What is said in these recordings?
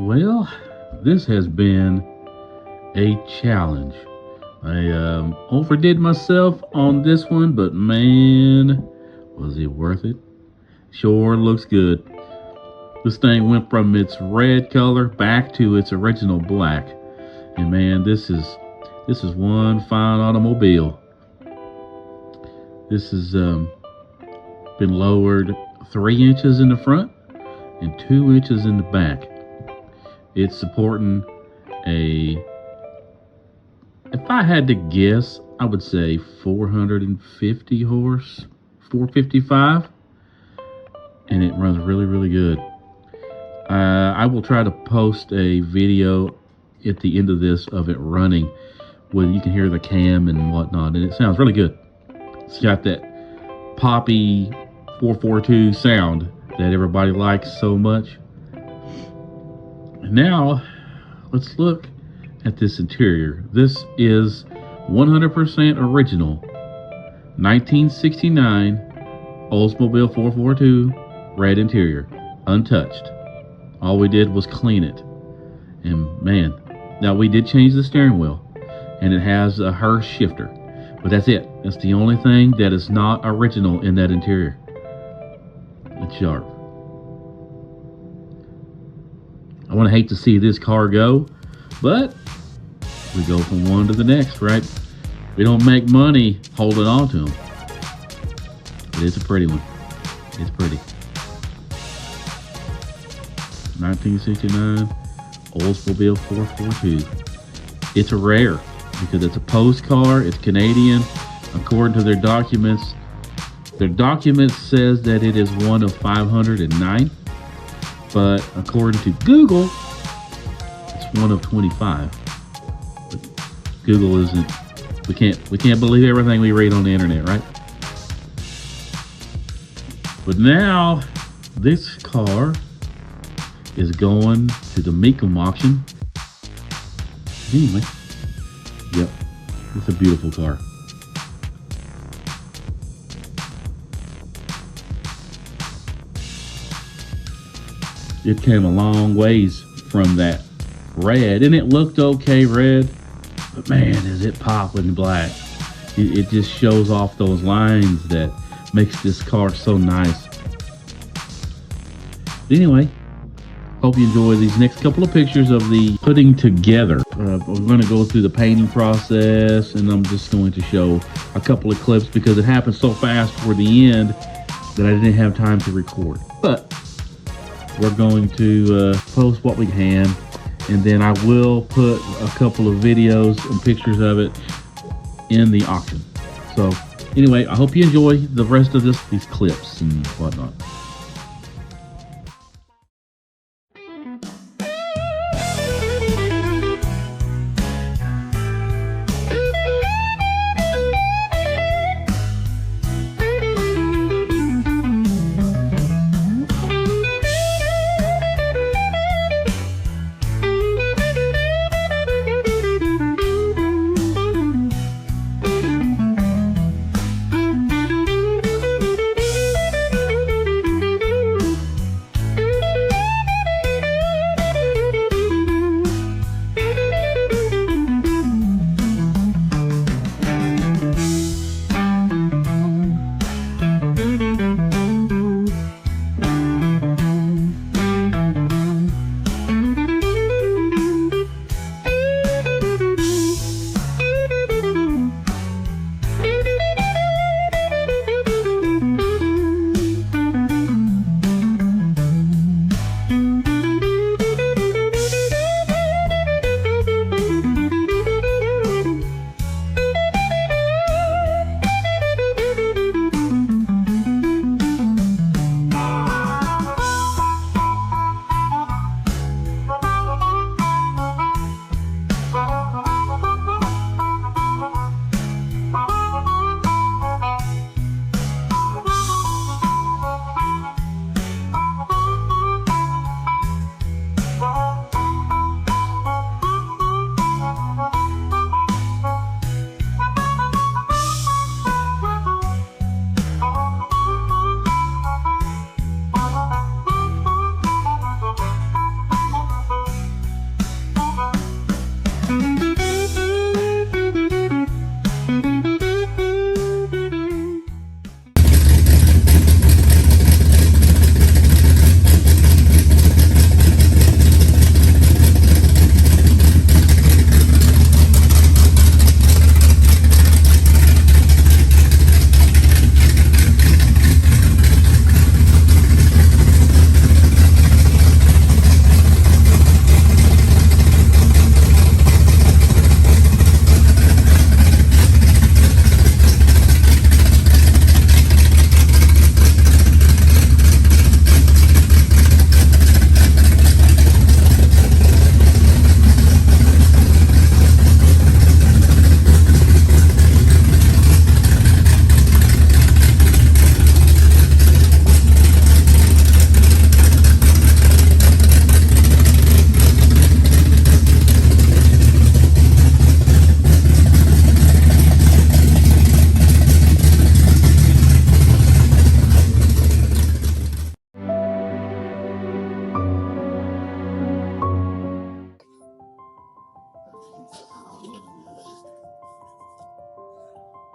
Well, this has been a challenge. I overdid myself on this one, but man, was it worth it? Sure looks good. This thing went from its red color back to its original black. And man, this is one fine automobile. This has been lowered 3 inches in the front and 2 inches in the back. It's supporting if I had to guess, I would say 450 horse, 455, and it runs really, really good. I will try to post a video at the end of this of it running, where you can hear the cam and whatnot, and it sounds really good. It's got that poppy 442 sound that everybody likes so much. Now, let's look at this interior. This is 100% original 1969 Oldsmobile 442 red interior, untouched. All we did was clean it. And man, now we did change the steering wheel, and it has a hurst shifter, but that's it. That's the only thing that is not original in that interior. It's sharp. I want to hate to see this car go, but we go from one to the next, right? We don't make money holding on to them. But it's a pretty one. It's pretty. 1969 Oldsmobile 442. It's a rare because it's a post car. It's Canadian. According to their documents says that it is one of 509. But according to Google, it's one of 25. But Google isn't. We can't believe everything we read on the internet, right? But now this car is going to the Mecum Auction. Anyway, yep, it's a beautiful car. It came a long ways from that red, and it looked okay red, but man, is it popping black. It just shows off those lines that makes this car so nice. Anyway, hope you enjoy these next couple of pictures of the putting together. We're going to go through the painting process, and I'm just going to show a couple of clips because it happened so fast toward the end that I didn't have time to record. But we're going to post what we can, and then I will put a couple of videos and pictures of it in the auction. So anyway, I hope you enjoy the rest of these clips and whatnot.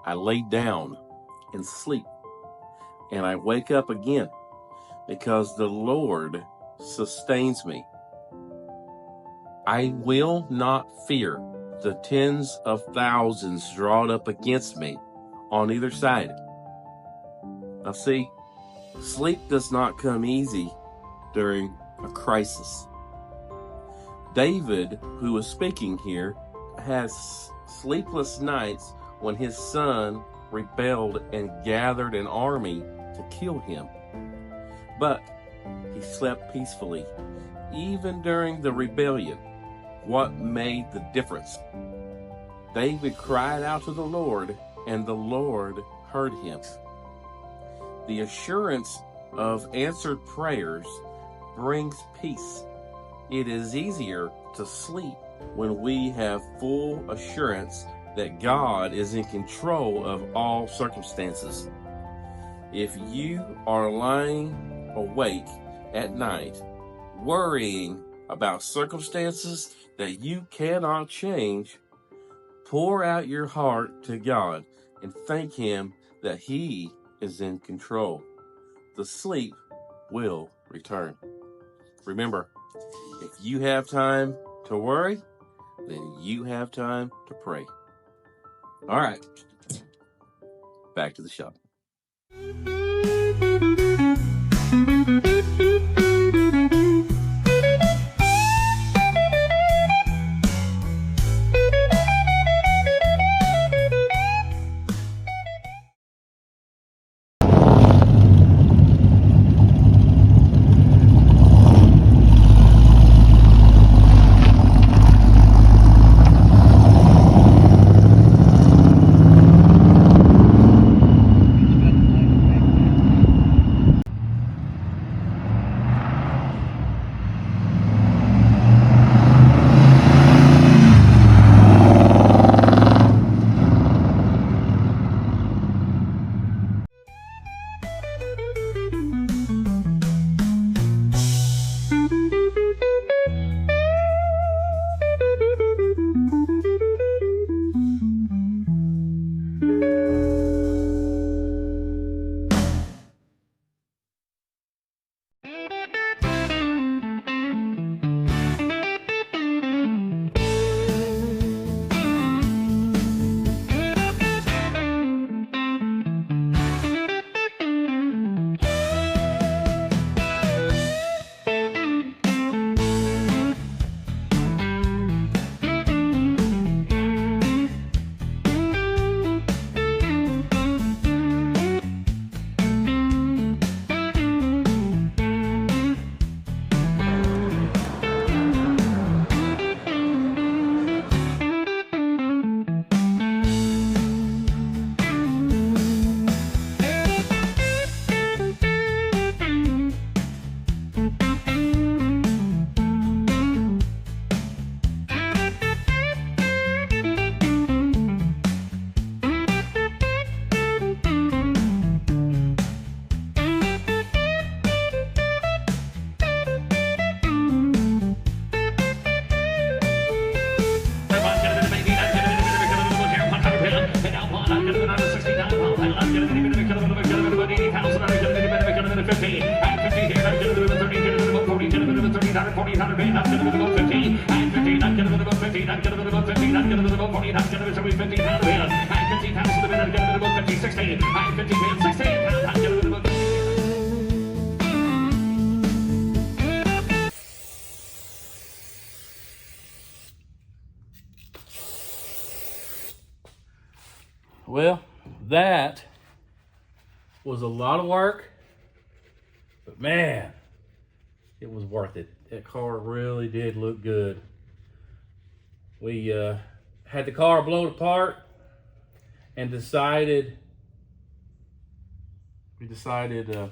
I lay down and sleep, and I wake up again, because the Lord sustains me. I will not fear the tens of thousands drawn up against me on either side. Now see, sleep does not come easy during a crisis. David, who is speaking here, has sleepless nights when his son rebelled and gathered an army to kill him. But he slept peacefully, even during the rebellion. What made the difference? David cried out to the Lord, and the Lord heard him. The assurance of answered prayers brings peace. It is easier to sleep when we have full assurance that God is in control of all circumstances. If you are lying awake at night, worrying about circumstances that you cannot change, pour out your heart to God and thank Him that He is in control. The sleep will return. Remember, if you have time to worry, then you have time to pray. All right, back to the shop. Well, that was a lot of work, but man, it was worth it. That car really did look good. We had the car blown apart and decided, well,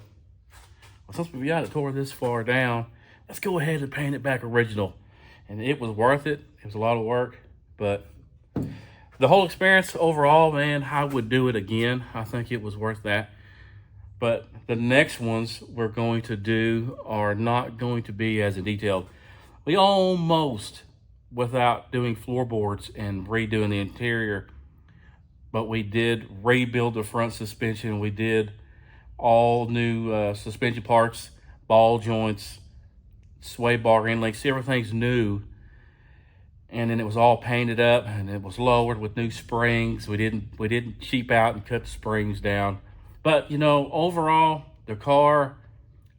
since we got it tore this far down, let's go ahead and paint it back original. And it was worth it. It was a lot of work, but the whole experience overall, man, I would do it again. I think it was worth that. But the next ones we're going to do are not going to be as detailed. We almost, without doing floorboards and redoing the interior, but we did rebuild the front suspension. We did all new suspension parts, ball joints, sway bar end links, everything's new. And then it was all painted up and it was lowered with new springs. We didn't cheap out and cut the springs down. But you know, overall, the car,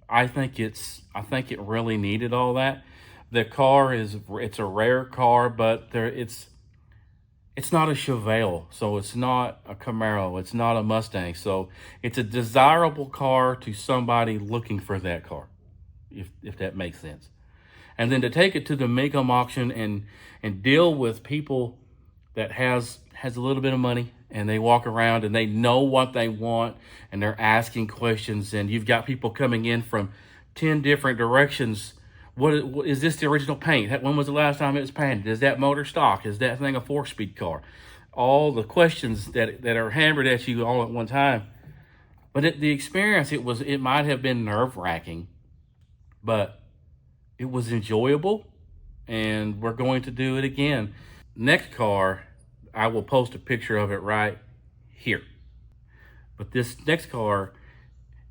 I think it really needed all that. The car it's a rare car, but it's not a Chevelle, so it's not a Camaro, it's not a Mustang. So it's a desirable car to somebody looking for that car, if that makes sense. And then to take it to the Mecum auction and deal with people that has a little bit of money, and they walk around and they know what they want and they're asking questions, and you've got people coming in from 10 different directions. What is this, the original paint? When was the last time it was painted? Is that motor stock? Is that thing a 4-speed car? All the questions that are hammered at you all at one time. But the experience, it might have been nerve-wracking, but it was enjoyable, and we're going to do it again. Next car, I will post a picture of it right here. But this next car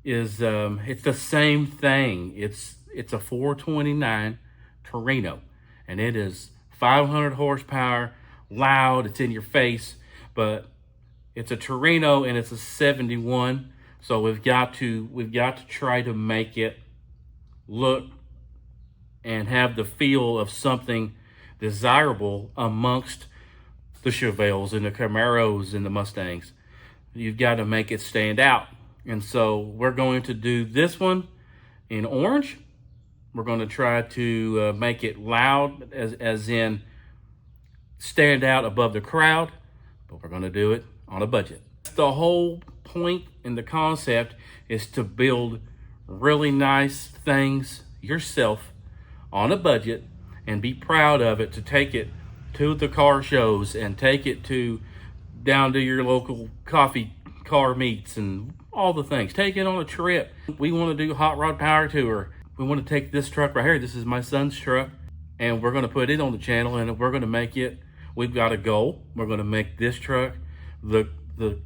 is it's the same thing. It's a 429 Torino, and it is 500 horsepower, loud, it's in your face, but it's a Torino and it's a 71. So we've got to try to make it look and have the feel of something desirable amongst the Chevelles and the Camaros and the Mustangs. You've got to make it stand out. And so we're going to do this one in orange. We're going to try to make it loud, as in stand out above the crowd, but we're going to do it on a budget. The whole point and the concept is to build really nice things yourself on a budget and be proud of it, to take it to the car shows and take it down to your local coffee car meets and all the things. Take it on a trip. We want to do hot rod power tour. We want to take this truck right here. This is my son's truck, and we're going to put it on the channel, and we're going to make it. We've got a goal. We're going to make this truck the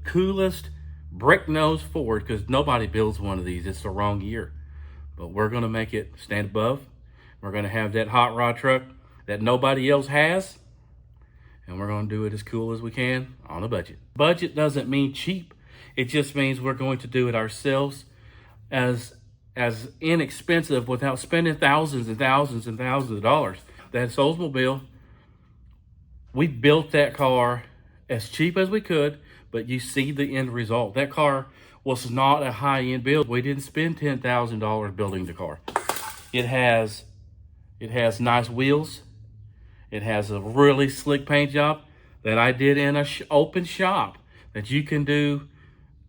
coolest brick nose Ford, because nobody builds one of these. It's the wrong year. But we're going to make it stand above. We're going to have that hot rod truck that nobody else has, and we're going to do it as cool as we can on a budget. Budget doesn't mean cheap. It just means we're going to do it ourselves as inexpensive without spending thousands and thousands and thousands of dollars. That Oldsmobile, we built that car as cheap as we could, but you see the end result. That car was not a high-end build. We didn't spend $10,000 building the car. It has nice wheels. It has a really slick paint job that I did in a open shop that you can do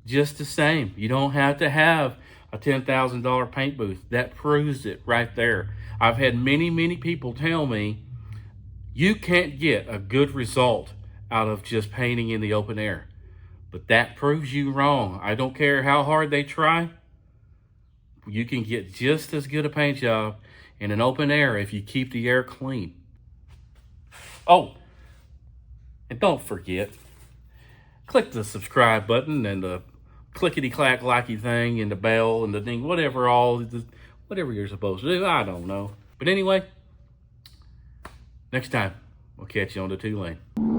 just the same. You don't have to have a $10,000 paint booth. That proves it right there. I've had many, many people tell me you can't get a good result out of just painting in the open air. But that proves you wrong. I don't care how hard they try. You can get just as good a paint job in an open air if you keep the air clean. Oh, and don't forget, click the subscribe button and the clickety-clack likey thing and the bell and the ding, whatever you're supposed to do. I don't know. But anyway, next time, we'll catch you on the 2 lane.